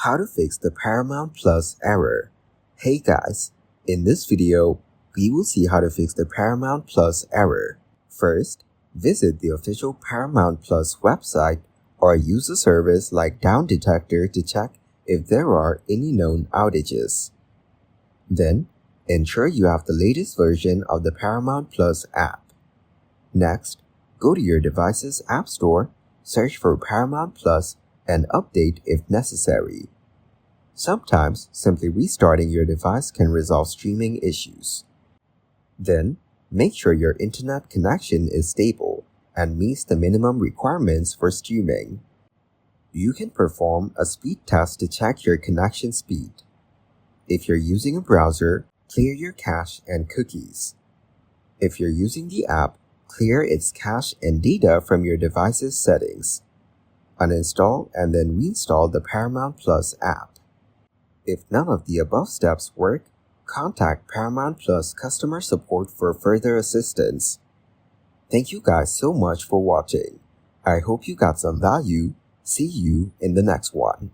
How to fix the Paramount Plus error. Hey guys, in this video, we will see how to fix the Paramount Plus error. First, visit the official Paramount Plus website or use a service like Down Detector to check if there are any known outages. Then, ensure you have the latest version of the Paramount Plus app. Next, go to your device's App Store, search for Paramount Plus, and update if necessary. Sometimes, simply restarting your device can resolve streaming issues. Then, make sure your internet connection is stable and meets the minimum requirements for streaming. You can perform a speed test to check your connection speed. If you're using a browser, clear your cache and cookies. If you're using the app, clear its cache and data from your device's settings. Uninstall and then reinstall the Paramount Plus app. If none of the above steps work, contact Paramount Plus customer support for further assistance. Thank you guys so much for watching. I hope you got some value. See you in the next one.